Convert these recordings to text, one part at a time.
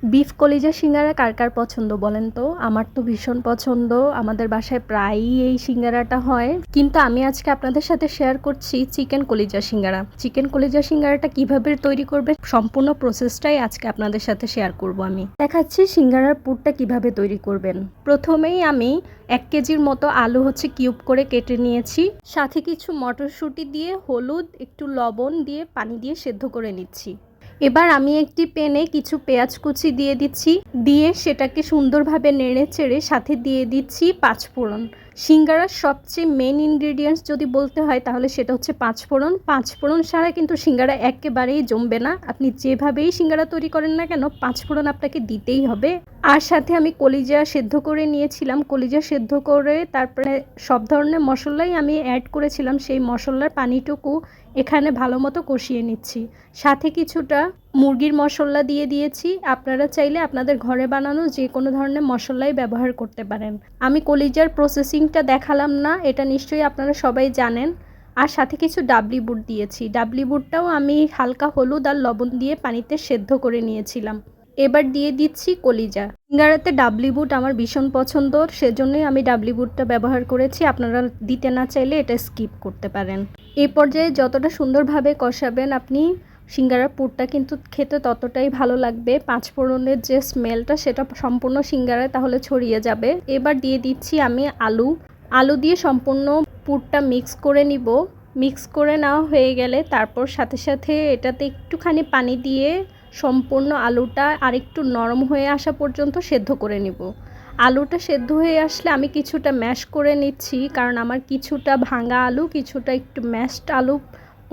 Beef কলিজা সিঙ্গারা কার কার পছন্দ বলেন তো? আমার তো ভীষণ পছন্দ। আমাদের বাসায় প্রায়ই এই সিঙ্গারাটা হয়। কিন্তু আমি আজকে আপনাদের সাথে শেয়ার করছি চিকেন কলিজা সিঙ্গারা। চিকেন কলিজা সিঙ্গারাটা কিভাবে তৈরি করবে সম্পূর্ণ প্রসেসটাই আজকে আপনাদের সাথে শেয়ার করব আমি। দেখাচ্ছি সিঙ্গারার পুরটা কিভাবে তৈরি করবেন। প্রথমেই আমি 1 কেজির মতো আলু কিউব করে কেটে নিয়েছি। সাথে কিছু মটরশুঁটি দিয়ে হলুদ, একটু লবণ দিয়ে পানি দিয়ে সেদ্ধ করে নিচ্ছি। এবার আমি একটি প্যানে কিছু পেঁয়াজ কুচি দিয়ে দিচ্ছি, দিয়ে সেটাকে সুন্দরভাবে নেড়ে চেড়ে সাথে দিয়ে দিচ্ছি পাঁচফোড়ন। সিঙ্গারার সবচেয়ে মেন ইনগ্রেডিয়েন্টস যদি বলতে হয় তাহলে সেটা হচ্ছে পাঁচফোড়ন। পাঁচফোড়ন ছাড়া কিন্তু সিঙ্গারা একেবারেই জমবে না। আপনি যেভাবেই সিঙ্গারা তৈরি করেন না কেন পাঁচফোড়ন আপনাকে দিতেই হবে। আর সাথে আমি কলিজা সেদ্ধ করে নিয়েছিলাম। কলিজা সেদ্ধ করে তারপরে সব ধরনের মশলাই আমি অ্যাড করেছিলাম। সেই মশলার পানিটুকু এখানে ভালো মতো কষিয়ে নিচ্ছি। সাথে কিছুটা মুরগির মশলা দিয়ে দিয়েছি। আপনারা চাইলে আপনাদের ঘরে বানানো যে কোনো ধরনের মশলাই ব্যবহার করতে পারেন। আমি কলিজার প্রসেসিংটা দেখালাম না, এটা নিশ্চয়ই আপনারা সবাই জানেন। আর সাথে কিছু ডাবলি বুট দিয়েছি। ডাবলি বুটটাও আমি হালকা হলুদ আর লবণ দিয়ে পানিতে সেদ্ধ করে নিয়েছিলাম। এবার দিয়ে দিচ্ছি কলিজা। সিঙ্গারাতে ডাবলি বুট আমার ভীষণ পছন্দ, সেজন্যই আমি ডাবলি বুটটা ব্যবহার করেছি। আপনারা দিতে না চাইলে এটা স্কিপ করতে পারেন। এই পর্যায়ে যতটা সুন্দরভাবে কষাবেন আপনি সিঙ্গারার পুরটা কিন্তু খেতে ততটাই ভালো লাগবে। পাঁচফোড়নের যে স্মেলটা সেটা সম্পূর্ণ সিঙ্গারায় তাহলে ছড়িয়ে যাবে। এবার দিয়ে দিচ্ছি আমি আলু দিয়ে সম্পূর্ণ পুরটা মিক্স করে নিব। মিক্স করে নেওয়া হয়ে গেলে তারপর সাথে সাথে এটাতে একটুখানি পানি দিয়ে সম্পূর্ণ আলুটা আরেকটু নরম হয়ে আসা পর্যন্ত সেদ্ধ করে নিব। আলুটা সেদ্ধ হয়ে আসলে আমি কিছুটা ম্যাশ করে নিচ্ছি, কারণ আমার কিছুটা ভাঙা আলু কিছুটা একটু ম্যাশড আলু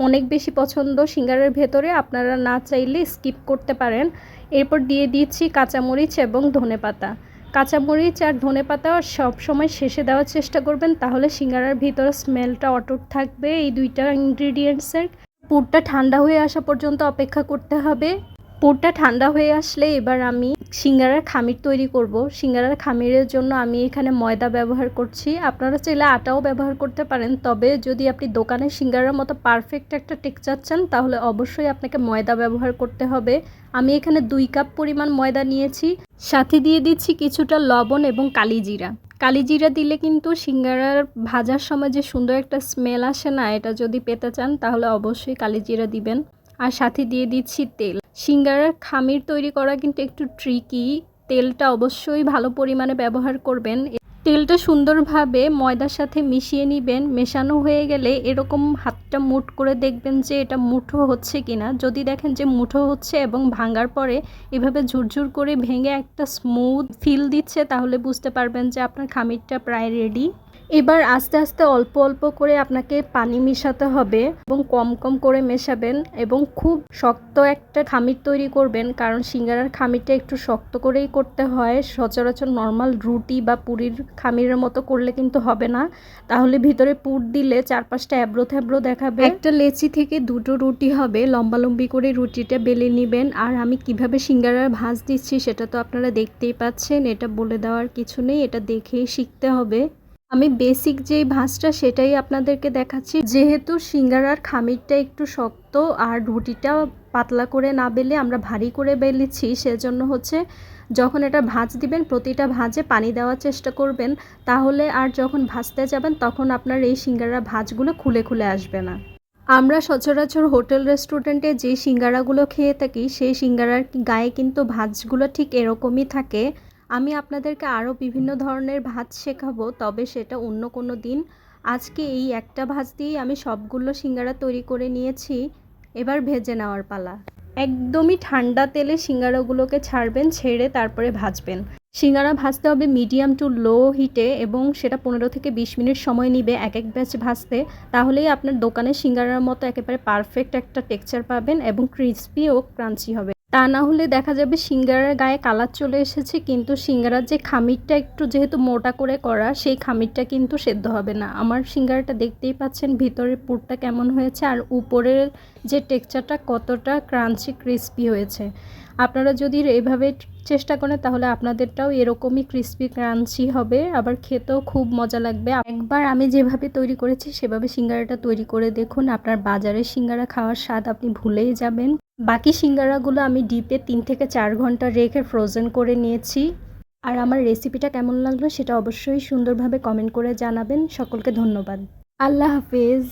অনেক বেশি পছন্দ সিঙ্গারার ভেতরে। আপনারা না চাইলে স্কিপ করতে পারেন। এরপর দিয়ে দিচ্ছি কাঁচামরিচ এবং ধনেপাতা। কাঁচামরিচ আর ধনেপাতা সবসময় শেষে দেওয়ার চেষ্টা করবেন, তাহলে সিঙ্গারার ভিতরে স্মেলটা অটুট থাকবে এই দুইটা ইনগ্রিডিয়েন্টসের। পুরটা ঠান্ডা হয়ে আসা পর্যন্ত অপেক্ষা করতে হবে। পুরটা ঠান্ডা হয়ে আসলে এবার আমি সিঙ্গারার খামির তৈরি করব। সিঙ্গারার খামিরের জন্য আমি এখানে ময়দা ব্যবহার করছি। আপনারা চাইলে আটাও ব্যবহার করতে পারেন, তবে যদি আপনি দোকানের সিঙ্গারার মতো পারফেক্ট একটা টেক্সচার চান তাহলে অবশ্যই আপনাকে ময়দা ব্যবহার করতে হবে। আমি এখানে 2 কাপ পরিমাণ ময়দা নিয়েছি। সাথে দিয়ে দিচ্ছি কিছুটা লবণ এবং কালিজিরা। কালিজিরা দিলে কিন্তু সিঙ্গারার ভাজার সময় যে সুন্দর একটা স্মেল আসে না, এটা যদি পেতে চান তাহলে অবশ্যই কালিজিরা দিবেন। আর সাথে দিয়ে দিচ্ছি তেল। সিঙ্গারার খামির তৈরি করা কিন্তু একটু ট্রিকি। তেলটা অবশ্যই ভালো পরিমাণে ব্যবহার করবেন। তেলটা সুন্দরভাবে ময়দার সাথে মিশিয়ে নেবেন। মেশানো হয়ে গেলে এরকম হাতটা মুঠ করে দেখবেন যে এটা মুঠো হচ্ছে কিনা। যদি দেখেন যে মুঠো হচ্ছে এবং ভাঙার পরে এভাবে ঝুরঝুর করে ভেঙে একটা স্মুথ ফিল দিচ্ছে, তাহলে বুঝতে পারবেন যে আপনার খামিরটা প্রায় রেডি। এবার আস্তে আস্তে অল্প অল্প করে আপনাকে পানি মেশাতে হবে এবং কম কম করে মেশাবেন এবং খুব শক্ত একটা খামির তৈরি করবেন, কারণ সিঙ্গারার খামিরটা একটু শক্ত করেই করতে হয়। সচরাচর নর্মাল রুটি বা পুরির খামিরের মতো করলে কিন্তু হবে না, তাহলে ভিতরে পুর দিলে চারপাশটা এবড়ো থেবড়ো দেখাবে। একটা লেচি থেকে 2টো রুটি হবে। লম্বালম্বি করে রুটিটা বেলে নেবেন। আর আমি কিভাবে সিঙ্গারার ভাঁজ দিচ্ছি সেটা তো আপনারা দেখতেই পাচ্ছেন, এটা বলে দেওয়ার কিছু নেই, এটা দেখেই শিখতে হবে। আমি বেসিক যেই ভাঁজটা সেটাই আপনাদেরকে দেখাচ্ছি। যেহেতু সিঙ্গারার খামিরটা একটু শক্ত আর রুটিটা পাতলা করে না বেলে আমরা ভারী করে বেলেছি, সেজন্য যখন এটা ভাঁজ দিবেন প্রতিটা ভাঁজে পানি দেওয়ার চেষ্টা করবেন, তাহলে আর যখন ভাজতে যাবেন তখন আপনার এই সিঙ্গারার ভাঁজগুলো খুলে খুলে আসবে না। আমরা সচরাচর হোটেল রেস্টুরেন্টে যে সিঙ্গারাগুলো খেয়ে থাকি সেই সিঙ্গারার গায়ে কিন্তু ভাঁজগুলো ঠিক এরকমই থাকে। আমি আপনাদেরকে আরও বিভিন্ন ধরনের ভাঁজ শেখাবো, তবে সেটা অন্য কোনো দিন। আজকে এই একটা ভাঁজ দিয়েই আমি সবগুলো সিঙ্গারা তৈরি করে নিয়েছি। এবার ভেজে নেওয়ার পালা। একদমই ঠান্ডা তেলে সিঙ্গারাগুলোকে ছাড়বেন, ছেড়ে তারপরে ভাজবেন। সিঙ্গারা ভাজতে হবে মিডিয়াম টু লো হিটে এবং সেটা 15 থেকে 20 মিনিট সময় নিবে এক এক ব্যাচ ভাজতে। তাহলেই আপনার দোকানের সিঙ্গারার মতো একেবারে পারফেক্ট একটা টেক্সচার পাবেন এবং ক্রিসপি ও ক্রাঞ্চি হবে। তা না হলে দেখা যাবে সিঙ্গারার গায়ে কালার চলে এসেছে, কিন্তু সিঙ্গারার যে খামিরটা একটু যেহেতু মোটা করে করা, সেই খামিরটা কিন্তু সেদ্ধ হবে না। আমার সিঙ্গারাটা দেখতেই পাচ্ছেন ভিতরের পুরটা কেমন হয়েছে আর উপরের যে টেক্সচারটা কতটা ক্রাঞ্চি ক্রিসপি হয়েছে। আপনারা যদি এইভাবে চেষ্টা করেন তাহলে আপনাদেরটাও এরকমই ক্রিসপি ক্রাঞ্চি হবে, আবার খেতেও খুব মজা লাগবে। একবার আমি যেভাবে তৈরি করেছি সেভাবে সিঙ্গারাটা তৈরি করে দেখুন, আপনার বাজারের সিঙ্গারা খাওয়ার স্বাদ আপনি ভুলেই যাবেন। বাকি সিঙ্গারাগুলো আমি ডিপে ৩ থেকে ৪ ঘন্টা রেখে ফ্রোজেন করে নিয়েছি। আর আমার রেসিপিটা কেমন লাগলো সেটা অবশ্যই সুন্দরভাবে কমেন্ট করে জানাবেন। সকলকে ধন্যবাদ। আল্লাহ হাফেজ।